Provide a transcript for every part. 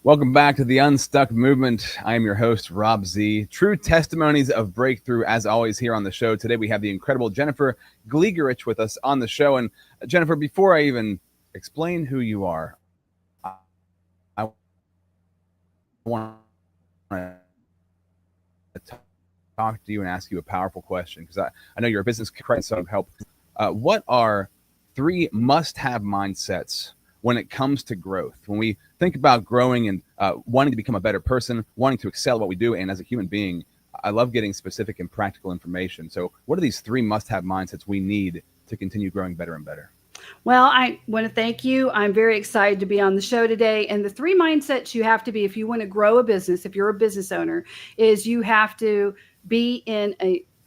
Welcome back to the Unstuck movement. I am your host, Rob Z. True testimonies of breakthrough, as always, here on the show. Today we have the incredible Jennifer Gligoric with us on the show. And Jennifer, before I even explain who you are, I want to talk to you and ask you a powerful question, because I know you're a business critic, so help. What are three must-have mindsets when it comes to growth? When we think about growing and wanting to become a better person, wanting to excel at what we do, and as a human being, I love getting specific and practical information. So what are these three must-have mindsets we need to continue growing better and better? Well, I want to thank you. I'm very excited to be on the show today. And the three mindsets you have to be if you want to grow a business, if you're a business owner, is you have to be in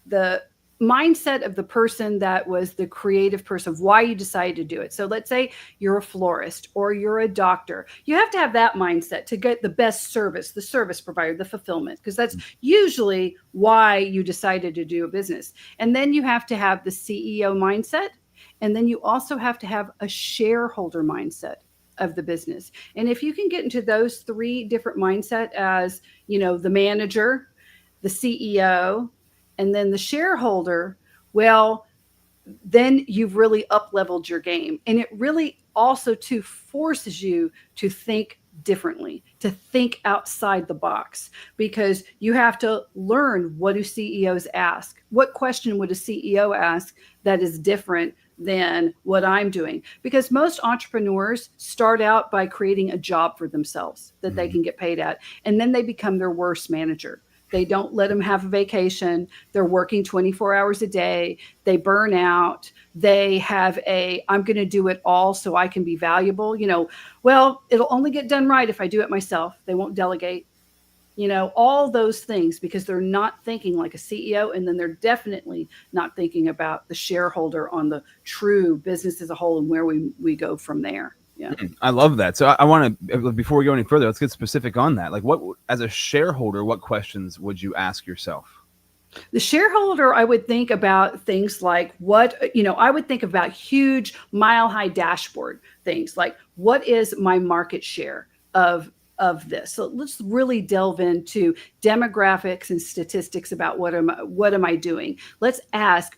the mindset of the person that was the creative person of why you decided to do it. So let's say you're a florist or you're a doctor. You have to have that mindset to get the best service, the service provider, the fulfillment, because that's usually why you decided to do a business. And then you have to have the CEO mindset. And then you also have to have a shareholder mindset of the business. And if you can get into those three different mindset as, the manager, the CEO, and then the shareholder, well, then you've really up-leveled your game. And it really also too forces you to think differently, to think outside the box, because you have to learn, what do CEOs ask? What question would a CEO ask that is different than what I'm doing? Because most entrepreneurs start out by creating a job for themselves that they can get paid at, and then they become their worst manager. They don't let them have a vacation. They're working 24 hours a day. They burn out. They have I'm going to do it all so I can be valuable. Well, it'll only get done right if I do it myself. They won't delegate, all those things, because they're not thinking like a CEO. And then they're definitely not thinking about the shareholder on the true business as a whole and where we go from there. Yeah. I love that. So I want to, before we go any further, let's get specific on that. Like, what, as a shareholder, what questions would you ask yourself? The shareholder, I would think about things like I would think about huge mile-high dashboard things like, what is my market share of this? So let's really delve into demographics and statistics about what am I doing? Let's ask,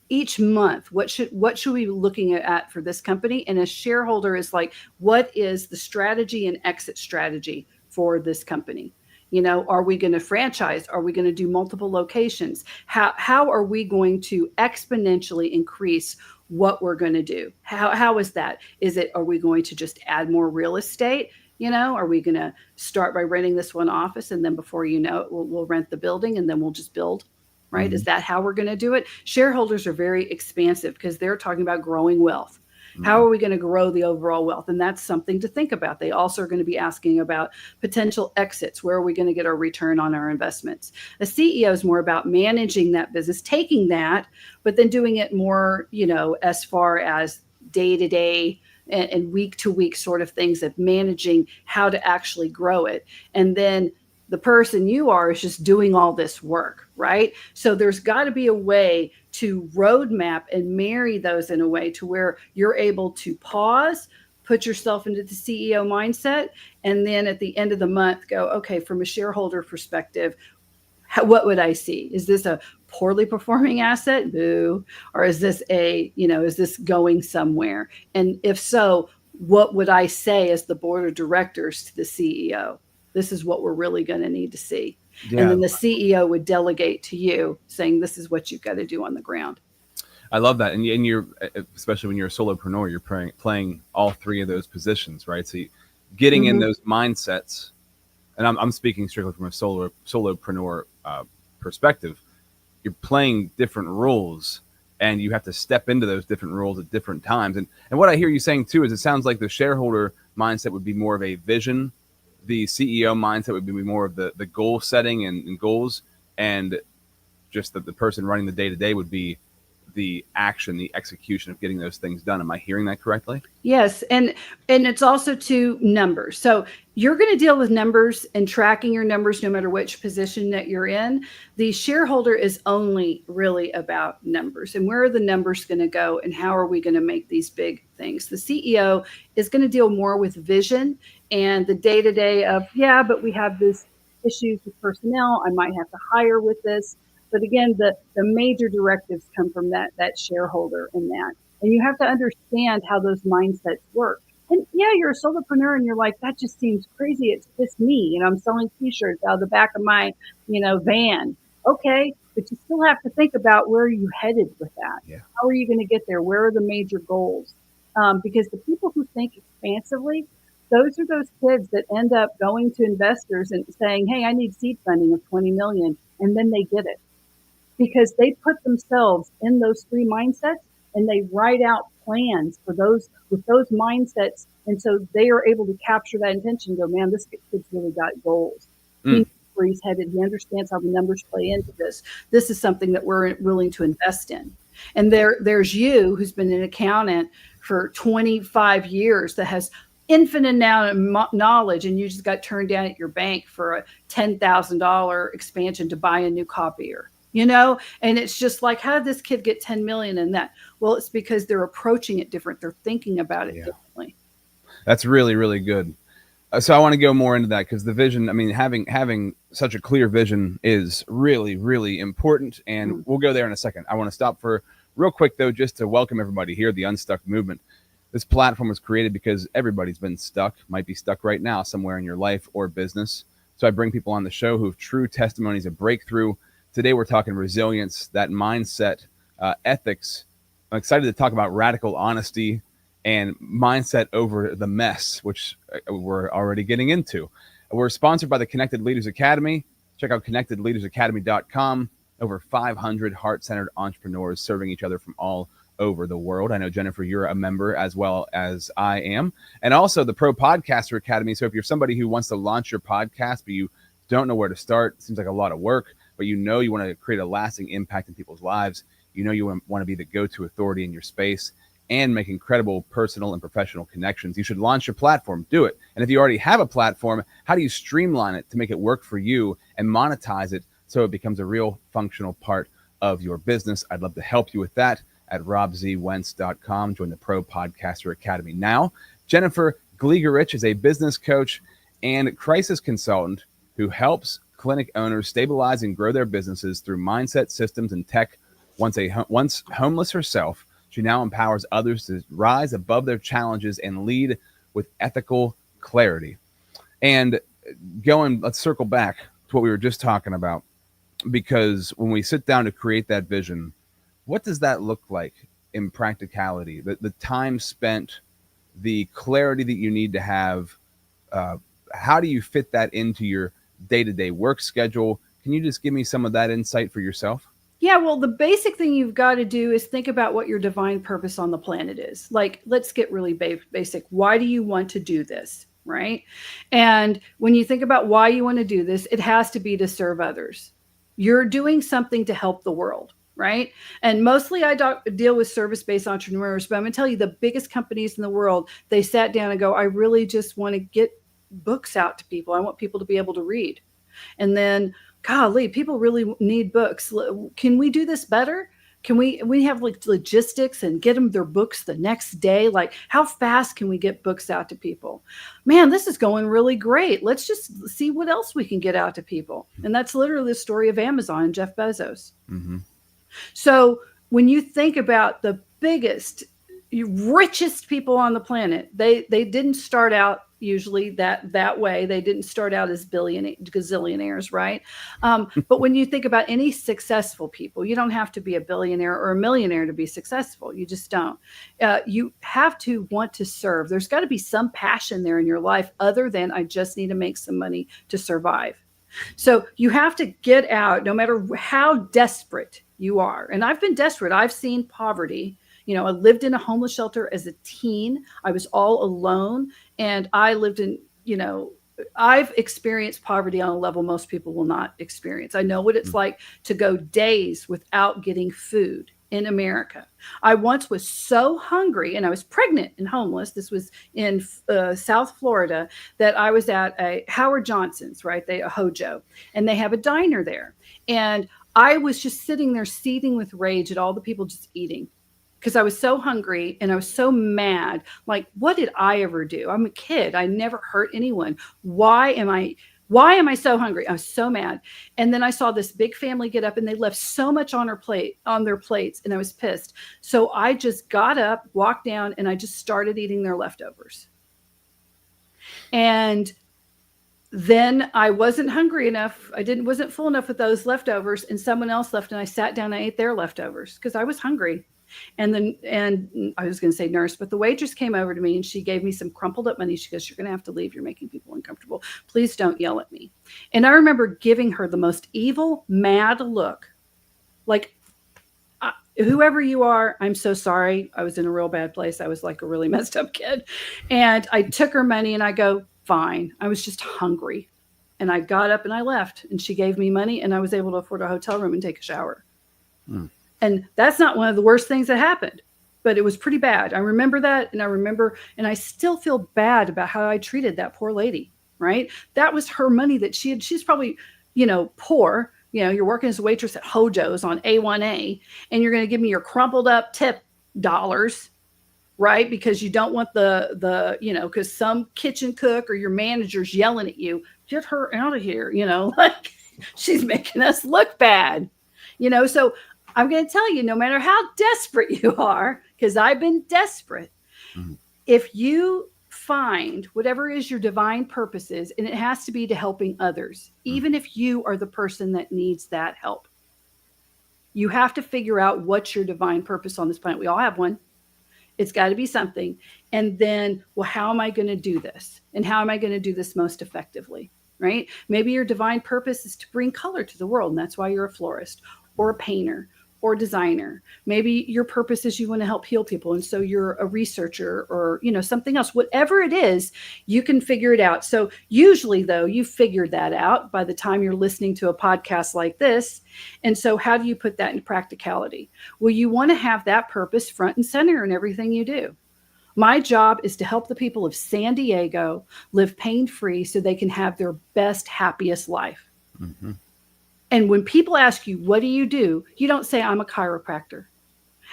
each month, what should we be looking at for this company? And a shareholder is like, what is the strategy and exit strategy for this company? Are we going to franchise? Are we going to do multiple locations? How are we going to exponentially increase what we're going to do? How is that? Are we going to just add more real estate? Are we going to start by renting this one office, and then before you know it, we'll rent the building, and then we'll just build? Right? Is that how we're going to do it? Shareholders are very expansive because they're talking about growing wealth. How are we going to grow the overall wealth? And that's something to think about. They also are going to be asking about potential exits. Where are we going to get our return on our investments? A CEO is more about managing that business, taking that, but then doing it more, as far as day-to-day and week-to-week sort of things of managing how to actually grow it. And then the person you are is just doing all this work, right? So there's got to be a way to roadmap and marry those in a way to where you're able to pause, put yourself into the CEO mindset, and then at the end of the month go, okay, from a shareholder perspective, what would I see? Is this a poorly performing asset? Boo. Or is this is this going somewhere? And if so, what would I say as the board of directors to the CEO? This is what we're really going to need to see. Yeah. And then the CEO would delegate to you, saying, this is what you've got to do on the ground. I love that. And you're, especially when you're a solopreneur, you're playing all three of those positions, right? So getting in those mindsets, and I'm speaking strictly from a solopreneur perspective, you're playing different roles, and you have to step into those different roles at different times. And what I hear you saying too is, it sounds like the shareholder mindset would be more of a vision. The CEO mindset would be more of the goal setting and goals, and just that the person running the day-to-day would be the action, the execution of getting those things done. Am I hearing that correctly? Yes, and it's also to numbers. So you're going to deal with numbers and tracking your numbers no matter which position that you're in. The shareholder is only really about numbers, and where are the numbers going to go, and how are we going to make these big things. The CEO is going to deal more with vision and the day-to-day of, yeah, but we have this issues with personnel. I might have to hire with this. But again, the major directives come from that shareholder in that. And you have to understand how those mindsets work. And yeah, you're a solopreneur and you're like, that just seems crazy. It's just me. And I'm selling t-shirts out of the back of my, van. Okay. But you still have to think about where are you headed with that? Yeah. How are you going to get there? Where are the major goals? Because the people who think expansively, those are those kids that end up going to investors and saying, hey, I need seed funding of 20 million. And then they get it because they put themselves in those three mindsets and they write out plans for those with those mindsets. And so they are able to capture that intention and go, man, this kid's really got goals. He knows where he's headed. He understands how the numbers play into this. This is something that we're willing to invest in. And there's you who's been an accountant for 25 years that has infinite amount of knowledge, and you just got turned down at your bank for a $10,000 expansion to buy a new copier. And it's just like, how did this kid get 10 million in that? Well, it's because they're approaching it different. They're thinking about it differently. That's really, really good. So I want to go more into that because the vision, I mean, having such a clear vision is really, really important. And we'll go there in a second. I want to stop for real quick, though, just to welcome everybody here, the Unstuck movement. This platform was created because everybody's been stuck, might be stuck right now somewhere in your life or business. So I bring people on the show who have true testimonies of breakthrough. Today, we're talking resilience, that mindset, ethics. I'm excited to talk about radical honesty and mindset over the mess, which we're already getting into. We're sponsored by the Connected Leaders Academy. Check out connectedleadersacademy.com. Over 500 heart-centered entrepreneurs serving each other from all over the world. I know, Jennifer, you're a member as well as I am. And also the Pro Podcaster Academy. So if you're somebody who wants to launch your podcast, but you don't know where to start, it seems like a lot of work, but you want to create a lasting impact in people's lives. You want to be the go-to authority in your space and make incredible personal and professional connections. You should launch your platform. Do it. And if you already have a platform, how do you streamline it to make it work for you and monetize it so it becomes a real functional part of your business? I'd love to help you with that at robzwentz.com. Join the Pro Podcaster Academy now. Jennifer Gligoric is a business coach and crisis consultant who helps clinic owners stabilize and grow their businesses through mindset, systems, and tech. Once homeless herself, she now empowers others to rise above their challenges and lead with ethical clarity. And let's circle back to what we were just talking about, because when we sit down to create that vision, what does that look like in practicality? The time spent, the clarity that you need to have, how do you fit that into your day-to-day work schedule? Can you just give me some of that insight for yourself? Yeah, well, the basic thing you've got to do is think about what your divine purpose on the planet is. Like, let's get really basic. Why do you want to do this, right? And when you think about why you want to do this, it has to be to serve others. You're doing something to help the world, right? And mostly I deal with service-based entrepreneurs, but I'm going to tell you the biggest companies in the world, they sat down and go, I really just want to get books out to people. I want people to be able to read. And then, golly, people really need books. Can we do this better? Can we have like logistics and get them their books the next day? Like, how fast can we get books out to people? Man, this is going really great. Let's just see what else we can get out to people. And that's literally the story of Amazon and Jeff Bezos. Mm-hmm. So when you think about the biggest, richest people on the planet, they didn't start out usually that way. They didn't start out as gazillionaires, right? But when you think about any successful people, you don't have to be a billionaire or a millionaire to be successful. You just don't. You have to want to serve. There's got to be some passion there in your life other than I just need to make some money to survive. So you have to get out no matter how desperate you are. And I've been desperate. I've seen poverty. I lived in a homeless shelter as a teen. I was all alone. And I lived in, I've experienced poverty on a level most people will not experience. I know what it's like to go days without getting food in America. I once was so hungry, and I was pregnant and homeless. This was in South Florida, that I was at a Howard Johnson's, right? A Hojo, and they have a diner there. And I was just sitting there seething with rage at all the people just eating, because I was so hungry and I was so mad. Like, what did I ever do? I'm a kid. I never hurt anyone. Why am I so hungry? I was so mad. And then I saw this big family get up, and they left so much on their plates, and I was pissed. So I just got up, walked down, and I just started eating their leftovers. And then I wasn't hungry enough. Wasn't full enough with those leftovers, and someone else left, and I sat down and I ate their leftovers because I was hungry. And I was going to say nurse, but the waitress came over to me and she gave me some crumpled up money. She goes, "You're going to have to leave. You're making people uncomfortable. Please don't yell at me." And I remember giving her the most evil, mad look. Like, whoever you are, I'm so sorry. I was in a real bad place. I was like a really messed up kid. And I took her money and I go, "Fine." I was just hungry. And I got up and I left, and she gave me money, and I was able to afford a hotel room and take a shower. And that's not one of the worst things that happened, but it was pretty bad. I remember that. And I still feel bad about how I treated that poor lady, right? That was her money that she's probably, poor. You're working as a waitress at Hojo's on A1A, and you're going to give me your crumpled up tip dollars, right? Because you don't want because some kitchen cook or your manager's yelling at you, "Get her out of here," like she's making us look bad, so I'm going to tell you, no matter how desperate you are, because I've been desperate, if you find whatever is your divine purpose is, and it has to be to helping others, even if you are the person that needs that help, you have to figure out what's your divine purpose on this planet. We all have one. It's got to be something. And then, well, how am I going to do this? And how am I going to do this most effectively? Right? Maybe your divine purpose is to bring color to the world, and that's why you're a florist or a painter or designer. Maybe your purpose is you want to help heal people, and so you're a researcher or something else. Whatever it is, you can figure it out. So usually, though, you figured that out by the time you're listening to a podcast like this. And so how do you put that in practicality? Well, you want to have that purpose front and center in everything you do. My job is to help the people of San Diego live pain-free so they can have their best, happiest life. And when people ask you, "What do?" you don't say, "I'm a chiropractor."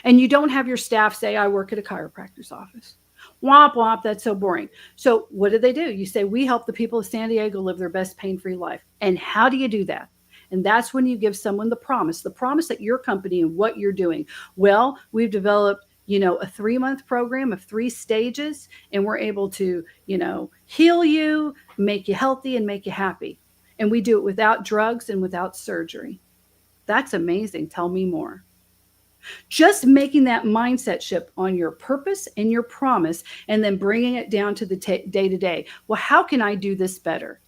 And you don't have your staff say, "I work at a chiropractor's office." Womp, womp, that's so boring. So what do? You say, "We help the people of San Diego live their best pain-free life." And how do you do that? And that's when you give someone the promise that your company and what you're doing. Well, we've developed, a 3-month program of 3 stages, and we're able to, heal you, make you healthy, and make you happy. And we do it without drugs and without surgery. That's amazing. Tell me more. Just making that mindset shift on your purpose and your promise, and then bringing it down to the day-to-day. Well, how can I do this better?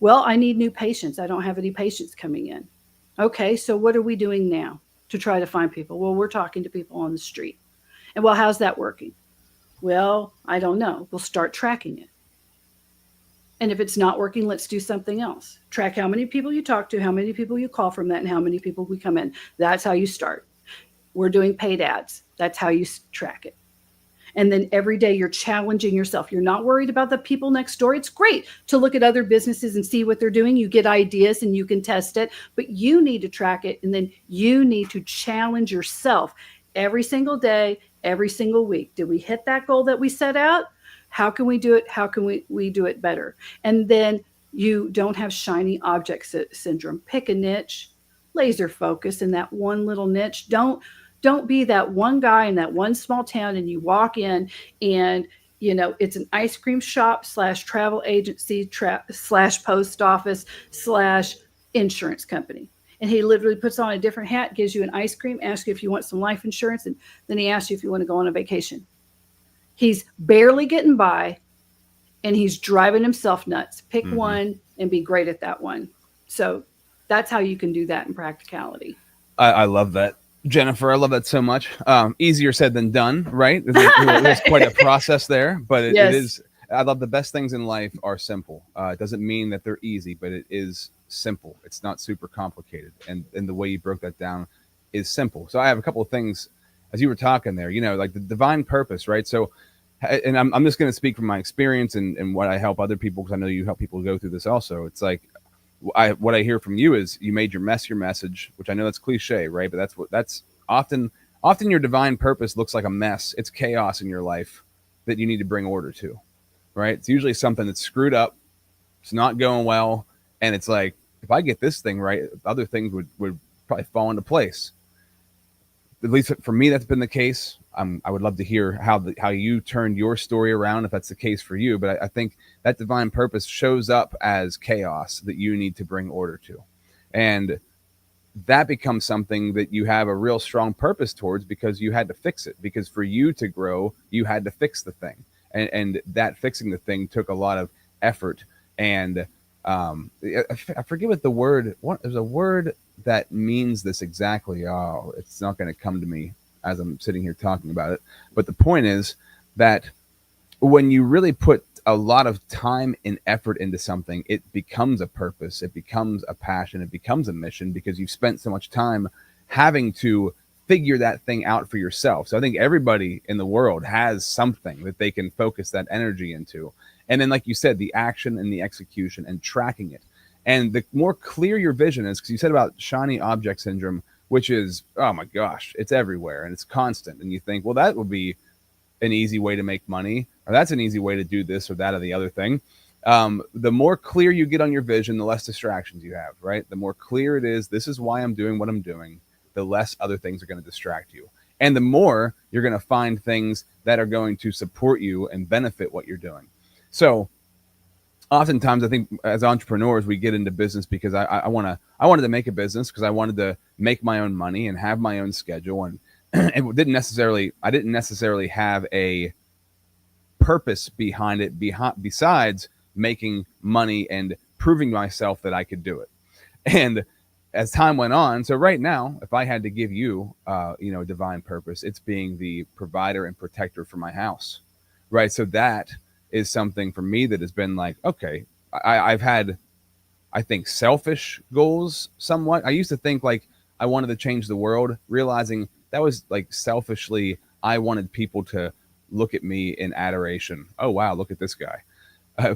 Well, I need new patients. I don't have any patients coming in. Okay, so what are we doing now to try to find people? Well, we're talking to people on the street. And well, how's that working? Well, I don't know. We'll start tracking it. And if it's not working, let's do something else. Track how many people you talk to, how many people you call from that, and how many people we come in. That's how you start. We're doing paid ads. That's how you track it. And then every day you're challenging yourself. You're not worried about the people next door. It's great to look at other businesses and see what they're doing. You get ideas and you can test it, but you need to track it. And then you need to challenge yourself every single day, every single week. Did we hit that goal that we set out? How can we do it? How can we do it better? And then you don't have shiny object syndrome. Pick a niche, laser focus in that one little niche. Don't be that one guy in that one small town and you walk in and it's an ice cream shop / travel agency / post office / insurance company. And he literally puts on a different hat, gives you an ice cream, asks you if you want some life insurance, and then he asks you if you want to go on a vacation. He's barely getting by, and he's driving himself nuts. Pick one and be great at that one. So that's how you can do that in practicality. I love that, Jennifer. I love that so much. Easier said than done, right? There's quite a process there, but it is. I love the best things in life are simple. It doesn't mean that they're easy, but it is simple. It's not super complicated. And the way you broke that down, is simple. So I have a couple of things as you were talking there, like the divine purpose, right? So, and I'm just going to speak from my experience and what I help other people, because I know you help people go through this also. It's like, what I hear from you is you made your mess your message, which I know that's cliche, right? But that's often your divine purpose looks like a mess. It's chaos in your life that you need to bring order to, right? It's usually something that's screwed up. It's not going well. And it's like, if I get this thing right, other things would probably fall into place. At least for me, that's been the case. I would love to hear how you turned your story around, if that's the case for you. But I think that divine purpose shows up as chaos that you need to bring order to. And that becomes something that you have a real strong purpose towards, because you had to fix it. Because for you to grow, you had to fix the thing. And that fixing the thing took a lot of effort. And I forget what the word, there's a word that means this exactly. Oh, it's not going to come to me as I'm sitting here talking about it. But the point is that when you really put a lot of time and effort into something, it becomes a purpose, it becomes a passion, it becomes a mission, because you've spent so much time having to figure that thing out for yourself. So I think everybody in the world has something that they can focus that energy into. And then, like you said, the action and the execution and tracking it. And the more clear your vision is, because you said about shiny object syndrome, which is, oh my gosh, it's everywhere and it's constant. And you think, well, that would be an easy way to make money, or that's an easy way to do this or that or the other thing. The more clear you get on your vision, the less distractions you have, right? The more clear it is, this is why I'm doing what I'm doing, the less other things are going to distract you. And the more you're going to find things that are going to support you and benefit what you're doing. So oftentimes I think as entrepreneurs, we get into business because I wanted to make a business because I wanted to make my own money and have my own schedule. And I didn't necessarily have a purpose behind it besides making money and proving myself that I could do it. And as time went on, so right now, if I had to give you, divine purpose, it's being the provider and protector for my house, right? So that is something for me that has been like, okay, I've had, I think, selfish goals somewhat. I used to think like I wanted to change the world, realizing that was like selfishly, I wanted people to look at me in adoration. Oh, wow, look at this guy.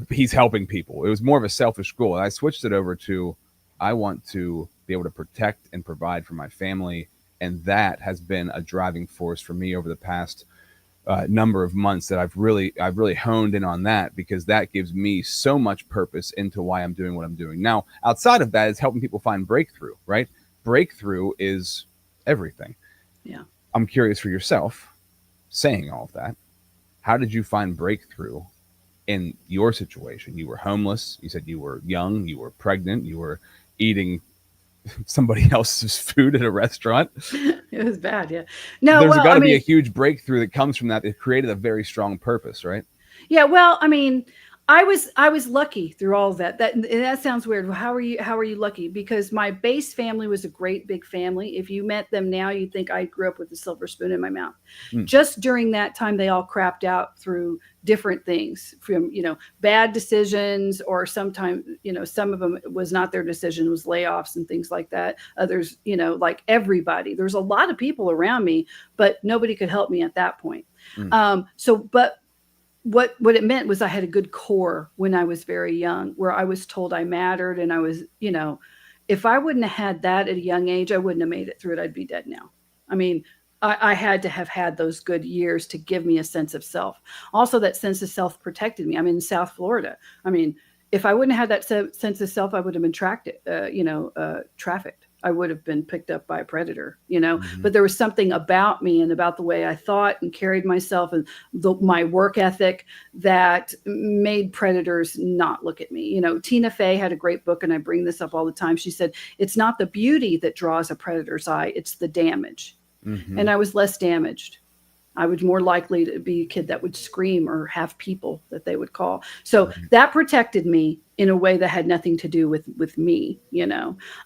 He's helping people. It was more of a selfish goal. And I switched it over to, I want to be able to protect and provide for my family. And that has been a driving force for me over the past number of months, that I've really honed in on that, because that gives me so much purpose into why I'm doing what I'm doing. Now, outside of that is helping people find breakthrough, right? Breakthrough is everything. Yeah. I'm curious for yourself, saying all of that, how did you find breakthrough in your situation? You were homeless. You said you were young, you were pregnant, you were eating somebody else's food at a restaurant. It was bad. Yeah. No, There's got to be a huge breakthrough that comes from that. It created a very strong purpose, right? Yeah. Well, I mean, I was lucky through all of that. That sounds weird. How are you lucky? Because my base family was a great big family. If you met them now, you'd think I grew up with a silver spoon in my mouth. Just during that time, they all crapped out through different things, from, bad decisions, or sometimes, some of them was not their decision, was layoffs and things like that. Others, like everybody, there's a lot of people around me, but nobody could help me at that point. But what it meant was I had a good core when I was very young, where I was told I mattered. And I was, if I wouldn't have had that at a young age, I wouldn't have made it through it. I'd be dead now. I mean, I had to have had those good years to give me a sense of self. Also, that sense of self protected me. I'm in South Florida. I mean, if I wouldn't have had that sense of self, I would have been trafficked. I would have been picked up by a predator, but there was something about me and about the way I thought and carried myself, and my work ethic, that made predators not look at me. Tina Fey had a great book, and I bring this up all the time. She said, it's not the beauty that draws a predator's eye, it's the damage. And I was less damaged. I was more likely to be a kid that would scream or have people that they would call. So that protected me in a way that had nothing to do with me,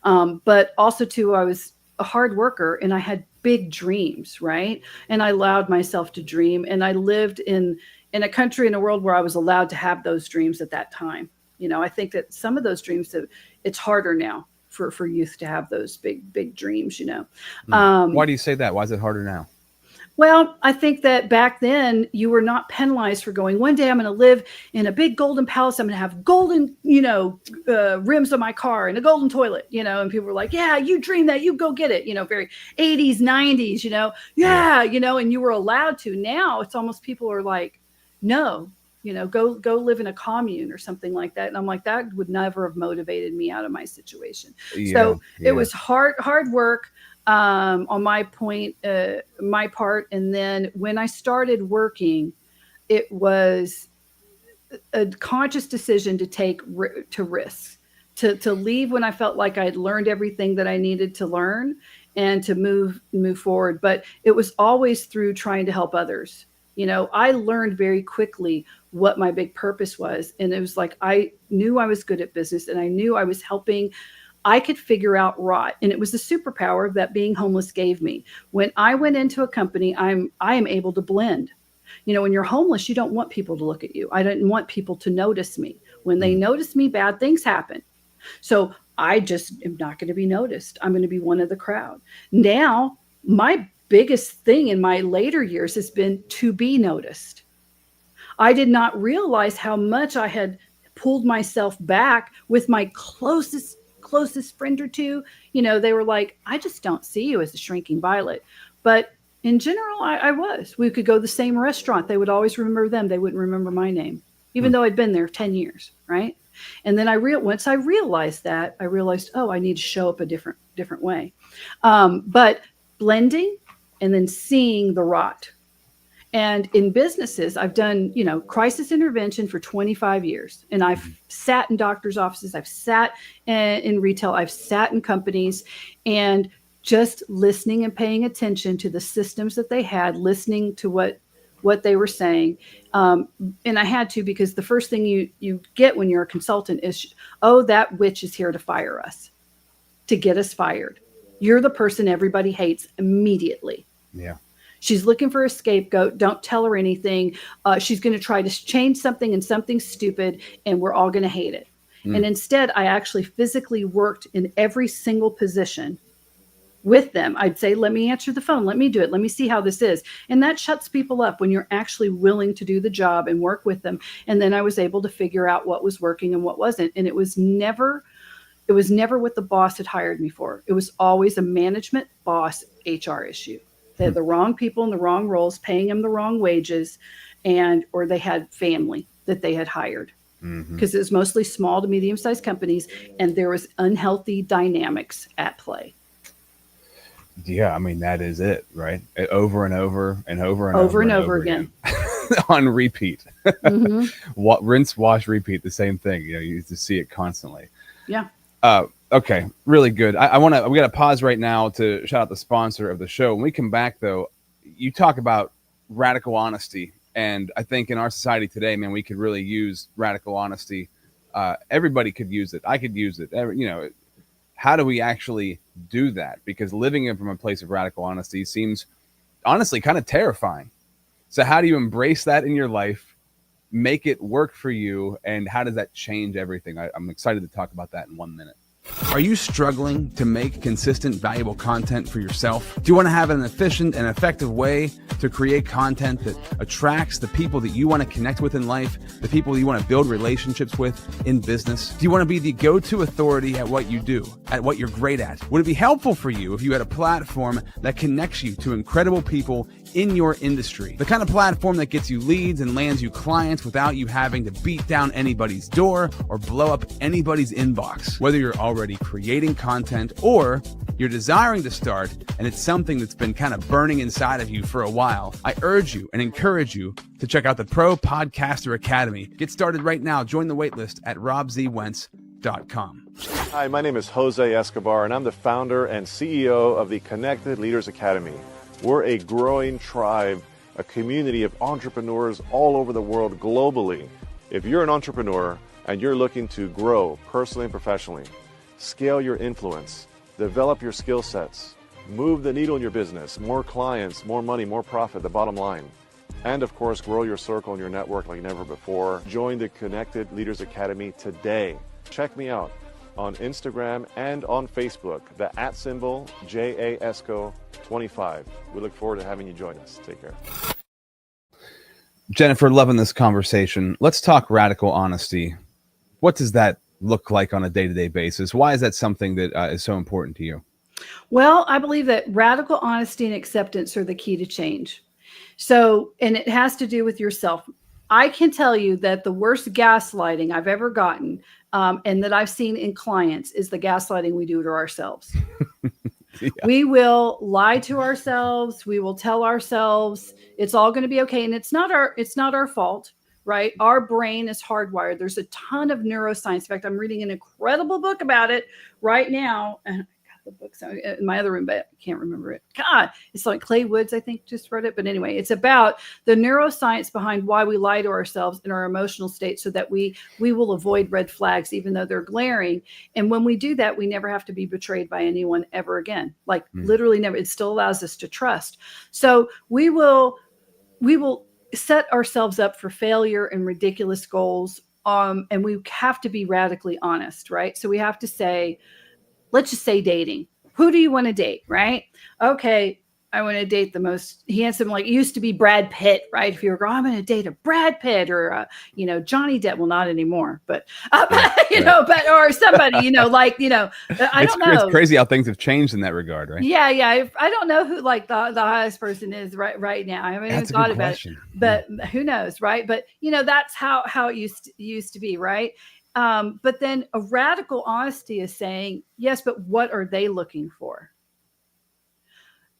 but also too, I was a hard worker and I had big dreams, right? And I allowed myself to dream, and I lived in a country, in a world where I was allowed to have those dreams at that time. I think that some of those dreams, it's harder now. for youth to have those big dreams, Why do you say that? Why is it harder now? Well, I think that back then you were not penalized for going, one day I'm going to live in a big golden palace. I'm going to have golden, rims on my car and a golden toilet, and people were like, yeah, you dream that, you go get it, very 80s, 90s, and you were allowed to. Now it's almost people are like, no, go live in a commune or something like that. And I'm like, that would never have motivated me out of my situation. So it was hard work. On my part. And then when I started working, it was a conscious decision to take risks, to leave when I felt like I'd learned everything that I needed to learn and to move forward. But it was always through trying to help others. I learned very quickly what my big purpose was. And it was like, I knew I was good at business and I knew I was helping. I could figure out rot. And it was the superpower that being homeless gave me. When I went into a company, I am able to blend. When you're homeless, you don't want people to look at you. I didn't want people to notice me. When they notice me, bad things happen. So I just am not going to be noticed. I'm going to be one of the crowd. Now, my biggest thing in my later years has been to be noticed. I did not realize how much I had pulled myself back with my closest friend or two. They were like, I just don't see you as a shrinking violet. But in general, I was. We could go to the same restaurant. They would always remember them. They wouldn't remember my name, even though I'd been there 10 years, right? And then once I realized that, I realized, oh, I need to show up a different way. But blending and then seeing the rot. And in businesses, I've done, crisis intervention for 25 years. And I've sat in doctors' offices. I've sat in retail. I've sat in companies and just listening and paying attention to the systems that they had, listening to what they were saying. And I had to, because the first thing you get when you're a consultant is, oh, that witch is here to fire us, to get us fired. You're the person everybody hates immediately. Yeah. She's looking for a scapegoat. Don't tell her anything. She's going to try to change something and something stupid, and we're all going to hate it. And instead, I actually physically worked in every single position with them. I'd say, let me answer the phone. Let me do it. Let me see how this is. And that shuts people up when you're actually willing to do the job and work with them. And then I was able to figure out what was working and what wasn't. And it was never what the boss had hired me for. It was always a management boss HR issue. They had the wrong people in the wrong roles, paying them the wrong wages, or they had family that they had hired, because it was mostly small to medium-sized companies, and there was unhealthy dynamics at play. Yeah, I mean, that is it, right? Over and over and over and over again. On repeat. Rinse, wash, repeat, the same thing. You just see it constantly. Yeah. Okay, really good. we got to pause right now to shout out the sponsor of the show. When we come back, though, you talk about radical honesty. And I think in our society today, man, we could really use radical honesty. Everybody could use it. I could use it. How do we actually do that? Because living from a place of radical honesty seems honestly kind of terrifying. So how do you embrace that in your life, make it work for you, and how does that change everything? I'm excited to talk about that in 1 minute. Are you struggling to make consistent, valuable content for yourself? Do you want to have an efficient and effective way to create content that attracts the people that you want to connect with in life, the people you want to build relationships with in business? Do you want to be the go-to authority at what you do, at what you're great at? Would it be helpful for you if you had a platform that connects you to incredible people in your industry? The kind of platform that gets you leads and lands you clients without you having to beat down anybody's door or blow up anybody's inbox. Whether you're already creating content or you're desiring to start and it's something that's been kind of burning inside of you for a while, I urge you and encourage you to check out the Pro Podcaster Academy. Get started right now. Join the waitlist at robzwentz.com. Hi, my name is Jose Escobar, and I'm the founder and CEO of the Connected Leaders Academy. We're a growing tribe, a community of entrepreneurs all over the world globally. If you're an entrepreneur and you're looking to grow personally and professionally, scale your influence, develop your skill sets, move the needle in your business, more clients, more money, more profit, the bottom line, and of course, grow your circle and your network like never before, join the Connected Leaders Academy today. Check me out. on Instagram and on Facebook, the @ JAESCO25. We look forward to having you join us. Take care. Jennifer, loving this conversation. Let's talk radical honesty. What does that look like on a day-to-day basis? Why is that something that is so important to you? Well, I believe that radical honesty and acceptance are the key to change. So, and it has to do with yourself. I can tell you that the worst gaslighting I've ever gotten, and that I've seen in clients, is the gaslighting we do to ourselves. Yeah. We will lie to ourselves. We will tell ourselves it's all going to be okay. And it's not our fault, right? Our brain is hardwired. There's a ton of neuroscience. In fact, I'm reading an incredible book about it right now. And the book's in my other room, but I can't remember it. God, it's like Clay Woods, I think, just wrote it. But anyway, it's about the neuroscience behind why we lie to ourselves in our emotional state, so that we will avoid red flags, even though they're glaring. And when we do that, we never have to be betrayed by anyone ever again. Like literally never. It still allows us to trust. So we will set ourselves up for failure and ridiculous goals. And we have to be radically honest, right? So we have to say, let's just say dating. Who do you want to date, right? Okay, I want to date the most handsome, like it used to be Brad Pitt, right? If you were going, I'm going to date a Brad Pitt or, Johnny Depp. Well, not anymore, but, or somebody, I don't know. It's crazy how things have changed in that regard, right? Yeah. I don't know who like the highest person is right now. I haven't even thought about it, but who knows, right? But, that's how it used to be, right? But then a radical honesty is saying, yes, but what are they looking for?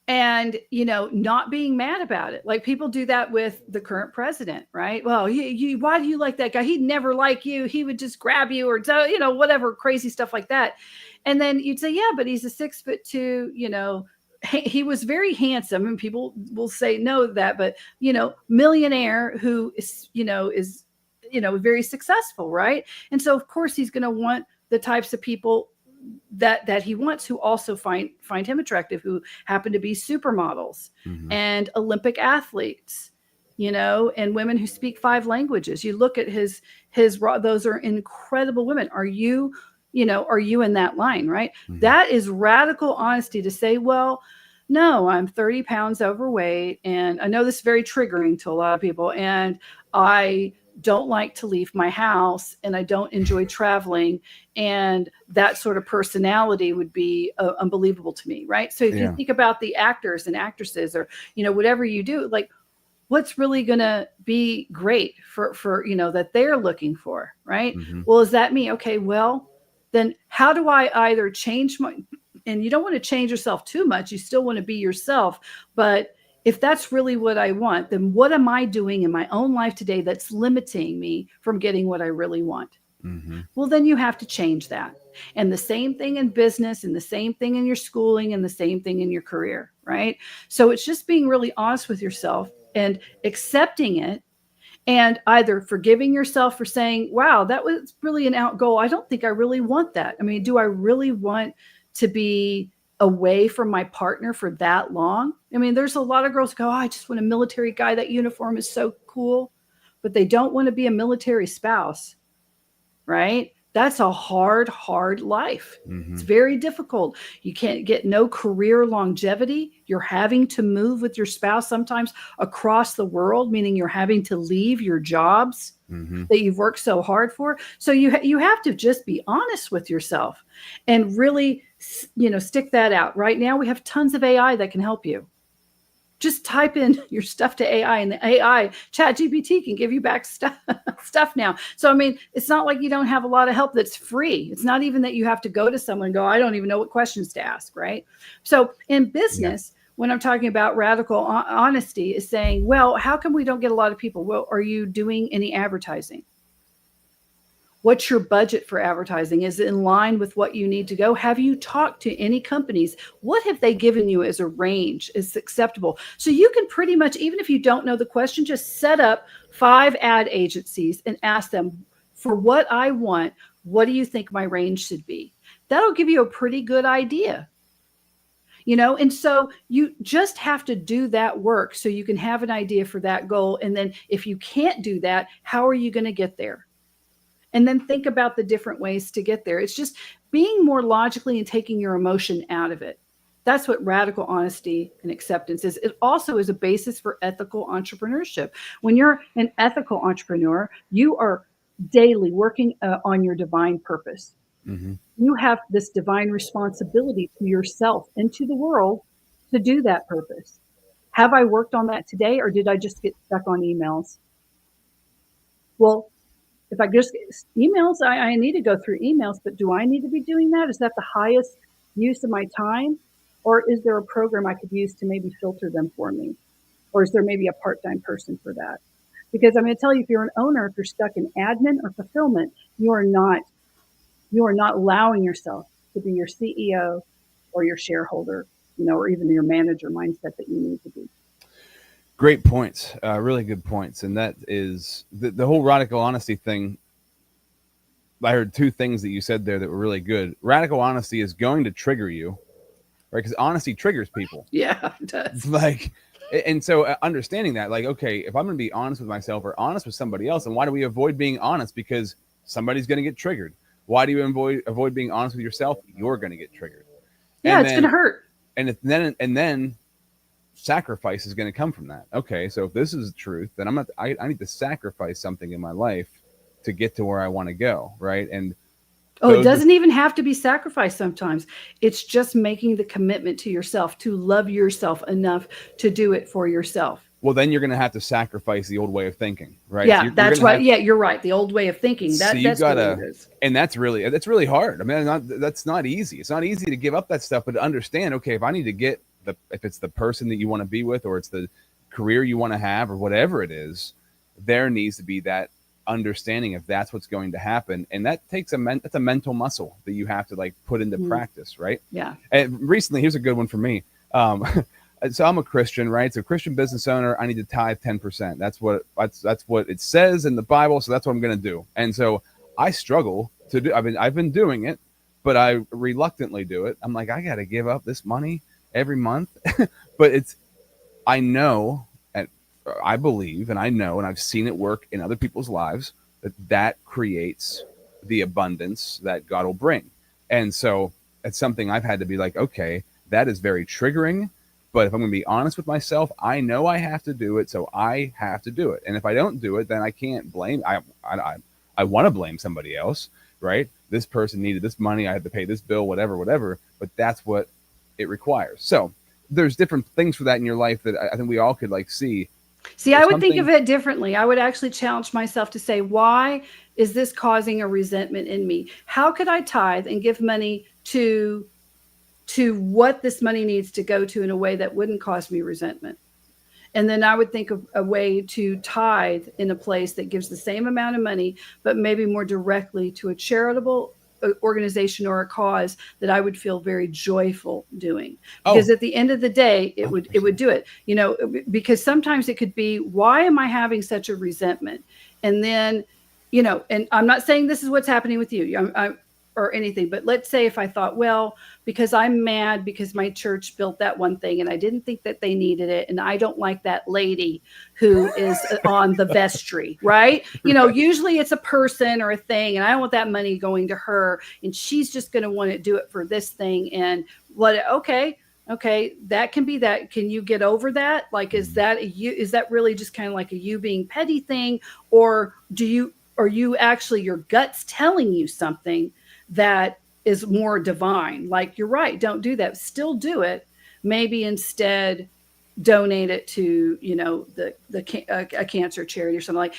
And, not being mad about it. Like people do that with the current president, right? Well, why do you like that guy? He'd never like you. He would just grab you or, whatever crazy stuff like that. And then you'd say, yeah, but he's a 6'2", he was very handsome, and people will say no to that, but, millionaire who is, is very successful, right? And so of course he's going to want the types of people that he wants, who also find him attractive, who happen to be supermodels and Olympic athletes, and women who speak 5 languages. You look at his those are incredible women. Are you in that line, right? That is radical honesty, to say, well, no, I'm 30 pounds overweight, and I know this is very triggering to a lot of people, and I don't like to leave my house, and I don't enjoy traveling, and that sort of personality would be unbelievable to me, right? So if you think about the actors and actresses, or whatever you do, like what's really going to be great for that they're looking for, right? Well, is that me? Okay, well, then how do I either change and you don't want to change yourself too much, you still want to be yourself, but if that's really what I want, then what am I doing in my own life today that's limiting me from getting what I really want? Well, then you have to change that. And the same thing in business, and the same thing in your schooling, and the same thing in your career, right? So it's just being really honest with yourself and accepting it, and either forgiving yourself for saying, wow, that was really an out goal. I don't think I really want that. I mean, do I really want to be away from my partner for that long? I mean, there's a lot of girls who go, oh, I just want a military guy. That uniform is so cool. But they don't want to be a military spouse, right? That's a hard life. It's very difficult. You can't get no career longevity. You're having to move with your spouse sometimes across the world, meaning you're having to leave your jobs that you've worked so hard for. So you have to just be honest with yourself and really, stick that out. Right now, we have tons of AI that can help you. Just type in your stuff to AI, and the AI ChatGPT can give you back stuff now. So, I mean, it's not like you don't have a lot of help that's free. It's not even that you have to go to someone and go, I don't even know what questions to ask, right? So in business, when I'm talking about radical honesty, is saying, well, how come we don't get a lot of people? Well, are you doing any advertising? What's your budget for advertising? Is it in line with what you need to go? Have you talked to any companies? What have they given you as a range is acceptable? So you can pretty much, even if you don't know the question, just set up 5 ad agencies and ask them, for what I want, what do you think my range should be? That'll give you a pretty good idea. And so you just have to do that work so you can have an idea for that goal. And then if you can't do that, how are you going to get there? And then think about the different ways to get there. It's just being more logically and taking your emotion out of it. That's what radical honesty and acceptance is. It also is a basis for ethical entrepreneurship. When you're an ethical entrepreneur, you are daily working on your divine purpose. Mm-hmm. You have this divine responsibility to yourself and to the world to do that purpose. Have I worked on that today, or did I just get stuck on emails? Well, if I just emails, I need to go through emails, but do I need to be doing that? Is that the highest use of my time? Or is there a program I could use to maybe filter them for me? Or is there maybe a part-time person for that? Because I'm going to tell you, if you're an owner, if you're stuck in admin or fulfillment, you are not allowing yourself to be your CEO or your shareholder, or even your manager mindset that you need to be. Great points, really good points. And that is the whole radical honesty thing. I heard two things that you said there that were really good. Radical honesty is going to trigger you, right? Because honesty triggers people. Yeah, it does. And so understanding that, okay, if I'm going to be honest with myself or honest with somebody else, and why do we avoid being honest? Because somebody's going to get triggered. Why do you avoid being honest with yourself? You're going to get triggered. Yeah, it's going to hurt. And then sacrifice is going to come from that. Okay, so if this is the truth, then I need to sacrifice something in my life to get to where I want to go, right? And it doesn't even have to be sacrifice sometimes. It's just making the commitment to yourself to love yourself enough to do it for yourself. Well, then you're going to have to sacrifice the old way of thinking, right? Yeah, so that's right. Yeah, you're right. The old way of thinking. That's what it is. And that's really hard. I mean, that's not easy. It's not easy to give up that stuff, but to understand, okay, if I need to get if it's the person that you want to be with, or it's the career you want to have, or whatever it is, there needs to be that understanding if that's what's going to happen. And that takes that's a mental muscle that you have to put into practice, right? Yeah. And recently, here's a good one for me. So I'm a Christian, right? So Christian business owner, I need to tithe 10%. That's what it says in the Bible. So that's what I'm going to do. And so I struggle to do. I've been doing it, but I reluctantly do it. I'm like, I got to give up this money every month. But I know, and I believe, and I know, and I've seen it work in other people's lives, that creates the abundance that God will bring. And so it's something I've had to be like, okay, that is very triggering. But if I'm going to be honest with myself, I know I have to do it, so I have to do it. And if I don't do it, then I can't blame. I want to blame somebody else, right? This person needed this money. I had to pay this bill, whatever. But that's what it requires. So there's different things for that in your life that I think we all could see. See, I would think of it differently. I would actually challenge myself to say, why is this causing a resentment in me? How could I tithe and give money to what this money needs to go to in a way that wouldn't cause me resentment? And then I would think of a way to tithe in a place that gives the same amount of money, but maybe more directly to a charitable organization or a cause that I would feel very joyful doing. Because at the end of the day, it would do it, because sometimes it could be, why am I having such a resentment? And then, and I'm not saying this is what's happening with you. Or anything, but let's say if I thought, well, because I'm mad because my church built that one thing and I didn't think that they needed it, and I don't like that lady who is on the vestry, right? Usually it's a person or a thing, and I don't want that money going to her, and she's just going to want to do it for this thing. And okay, that can be that. Can you get over that? Is that really just kind of like a you being petty thing, or are you actually your gut's telling you something that is more divine? You're right, don't do that. Still do it. Maybe instead donate it to, a cancer charity or something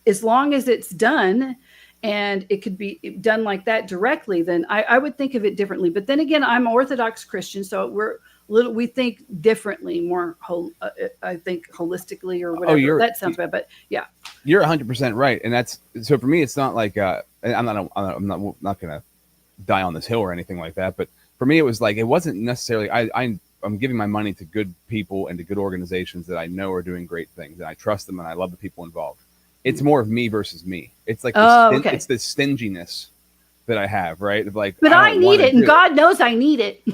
as long as it's done and it could be done like that directly, then I would think of it differently. But then again, I'm Orthodox Christian, so we think differently, more I think holistically or whatever. That sounds bad, but yeah, you're 100% right. And that's so for me. It's not like I'm not gonna die on this hill or anything like that. But for me, it was it wasn't necessarily I'm giving my money to good people and to good organizations that I know are doing great things, and I trust them and I love the people involved. It's more of me versus me. It's it's the stinginess that I have, right? But I need it, and God knows I need it.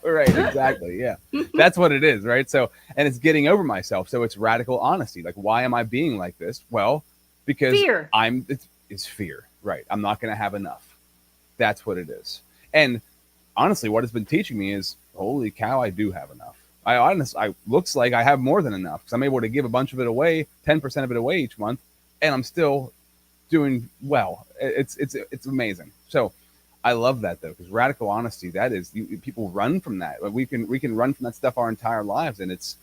Right, exactly. Yeah. That's what it is, right? So, and it's getting over myself. So it's radical honesty. Why am I being like this? Well, because fear. It's fear, right? I'm not going to have enough. That's what it is. And honestly, what it's been teaching me is, holy cow, I do have enough. I looks like I have more than enough because I'm able to give a bunch of it away, 10% of it away each month, and I'm still doing well. It's amazing. So I love that though, because radical honesty, that is, people run from that. We can run from that stuff our entire lives, and it's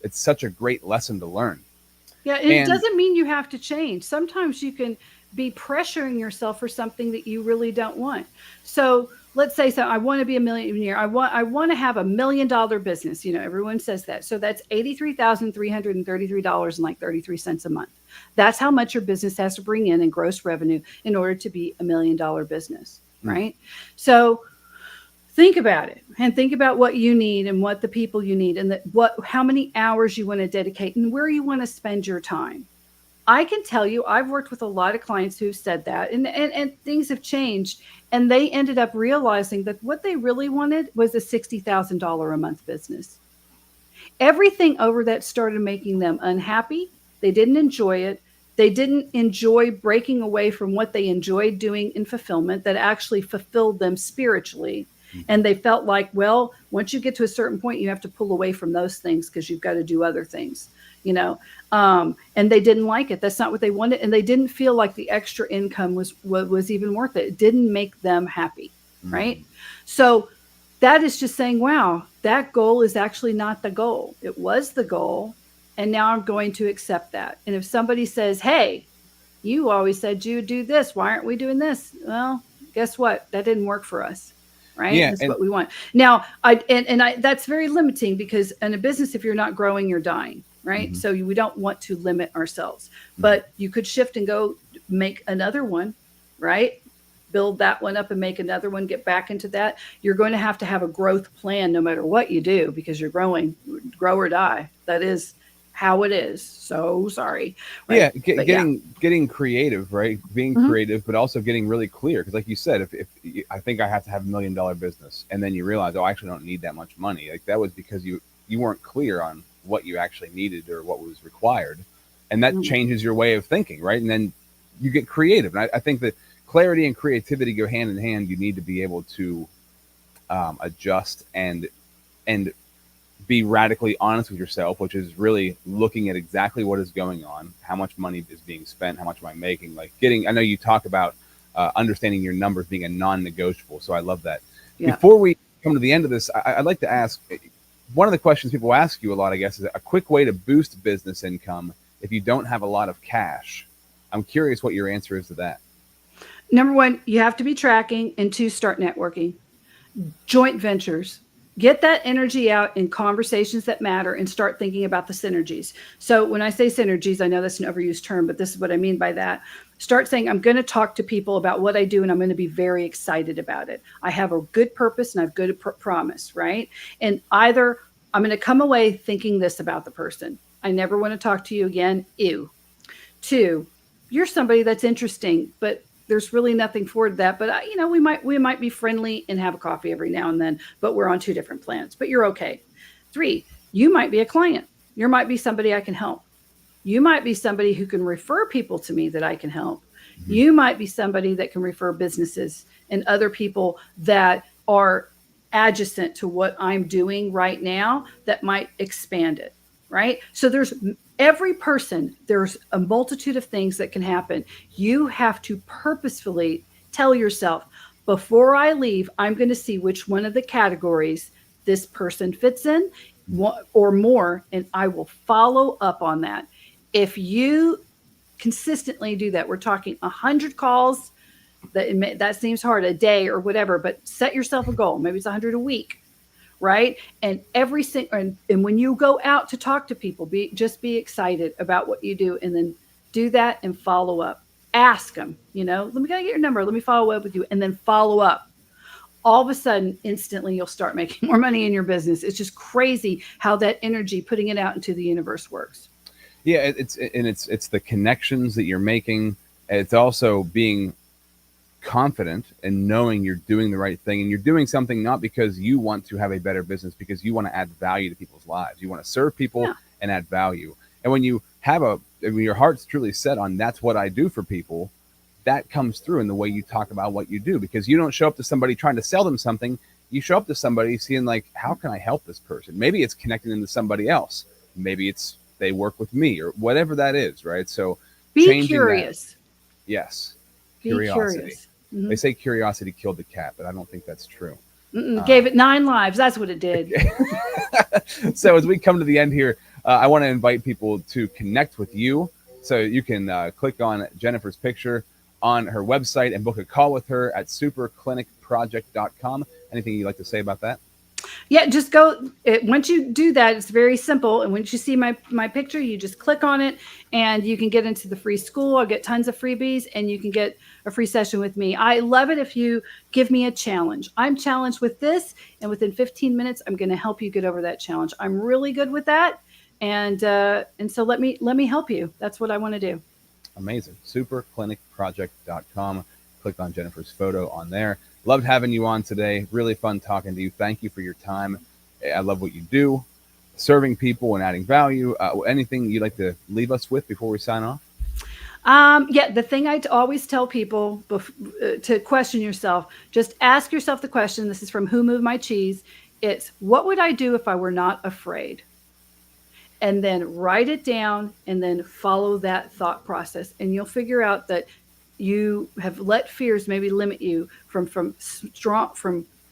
such a great lesson to learn. Yeah, and it doesn't mean you have to change. Sometimes you can be pressuring yourself for something that you really don't want. So let's say, so I want to be a millionaire. I want to have $1 million business. You know, everyone says that. So that's $83,333.33 a month. That's how much your business has to bring in gross revenue in order to be $1 million business, right? So think about it, and think about what you need and what the people you need, and how many hours you want to dedicate and where you want to spend your time. I can tell you, I've worked with a lot of clients who've said that, and things have changed, and they ended up realizing that what they really wanted was a $60,000 a month business. Everything over that started making them unhappy. They didn't enjoy it. They didn't enjoy breaking away from what they enjoyed doing in fulfillment that actually fulfilled them spiritually. And they felt like, well, once you get to a certain point, you have to pull away from those things because you've got to do other things, you know, and they didn't like it. That's not what they wanted. And they didn't feel like the extra income was even worth it. It didn't make them happy. Right. So that is just saying, wow, that goal is actually not the goal. It was the goal. And now I'm going to accept that. And if somebody says, hey, you always said you would do this, why aren't we doing this? Well, guess what? That didn't work for us. Right. Yeah, that's what we want. Now, that's very limiting, because in a business, if you're not growing, you're dying. Right. So we don't want to limit ourselves, but you could shift and go make another one. Right. Build that one up and make another one, get back into that. You're going to have a growth plan no matter what you do, because you're growing, grow or die. That is how it is. So sorry. Right? Yeah. Getting creative, right? Being creative, but also getting really clear. Cause like you said, if I think I have to have $1 million business, and then you realize, oh, I actually don't need that much money. Like that was because you weren't clear on what you actually needed or what was required. And that changes your way of thinking. Right. And then you get creative. And I think that clarity and creativity go hand in hand. You need to be able to adjust and be radically honest with yourself, which is really looking at exactly what is going on, how much money is being spent, how much am I making, like I know you talk about understanding your numbers being a non-negotiable. So I love that. Yeah. Before we come to the end of this, I'd like to ask, one of the questions people ask you a lot, I guess, is a quick way to boost business income if you don't have a lot of cash. I'm curious what your answer is to that. Number one, you have to be tracking, and 2, start networking. Joint ventures. Get that energy out in conversations that matter and start thinking about the synergies. So when I say synergies, I know that's an overused term, but this is what I mean by that. Start saying, I'm going to talk to people about what I do, and I'm going to be very excited about it. I have a good purpose and I have good promise, right? And either I'm going to come away thinking this about the person. I never want to talk to you again. Ew. 2, you're somebody that's interesting, but there's really nothing for that, but we might be friendly and have a coffee every now and then, but we're on 2 different planets, but you're okay. 3, you might be a client. You might be somebody I can help. You might be somebody who can refer people to me that I can help. You might be somebody that can refer businesses and other people that are adjacent to what I'm doing right now that might expand it. Right. So there's every person, there's a multitude of things that can happen. You have to purposefully tell yourself, before I leave, I'm going to see which one of the categories this person fits in or more, and I will follow up on that. If you consistently do that, we're talking 100 calls, that seems hard, a day or whatever, but set yourself a goal. Maybe it's 100 a week. Right. And and when you go out to talk to people, be excited about what you do, and then do that and follow up. Ask them, let me get your number. Let me follow up with you, and then follow up. All of a sudden, instantly, you'll start making more money in your business. It's just crazy how that energy, putting it out into the universe, works. Yeah, it's the connections that you're making. It's also being confident and knowing you're doing the right thing, and you're doing something not because you want to have a better business, because you want to add value to people's lives. You want to serve people and add value. And when you have your heart's truly set on that's what I do for people, that comes through in the way you talk about what you do, because you don't show up to somebody trying to sell them something. You show up to somebody seeing like, how can I help this person? Maybe it's connecting them to somebody else. Maybe it's they work with me or whatever that is, right? So be curious. That, yes. Be curiosity. Curious. Mm-hmm. They say curiosity killed the cat, but I don't think that's true. Gave it 9 lives. That's what it did. So as we come to the end here, I want to invite people to connect with you. So you can click on Jennifer's picture on her website and book a call with her at superclinicproject.com. Anything you'd like to say about that? Yeah, just go. Once you do that, it's very simple. And once you see my picture, you just click on it and you can get into the free school. I'll get tons of freebies and you can get a free session with me. I love it if you give me a challenge. I'm challenged with this, and within 15 minutes, I'm going to help you get over that challenge. I'm really good with that. And so let me help you. That's what I want to do. Amazing. Superclinicproject.com. Click on Jennifer's photo on there. Loved having you on today. Really fun talking to you. Thank you for your time. I love what you do, serving people and adding value. Anything you'd like to leave us with before we sign off? Yeah, the thing I always tell people to question yourself, just ask yourself the question. This is from Who Moved My Cheese. It's, what would I do if I were not afraid? And then write it down and then follow that thought process. And you'll figure out that you have let fears maybe limit you from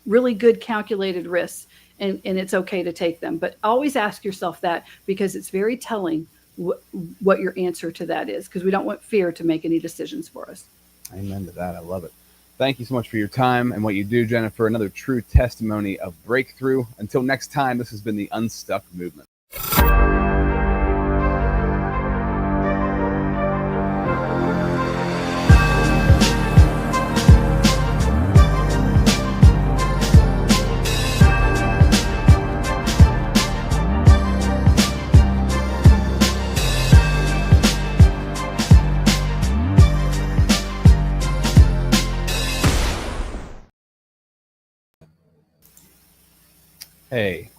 really good calculated risks. And it's okay to take them. But always ask yourself that, because it's very telling what your answer to that is, because we don't want fear to make any decisions for us. Amen to that. I love it. Thank you so much for your time and what you do, Jennifer. Another true testimony of breakthrough. Until next time, this has been the Unstuck Movement. Hey.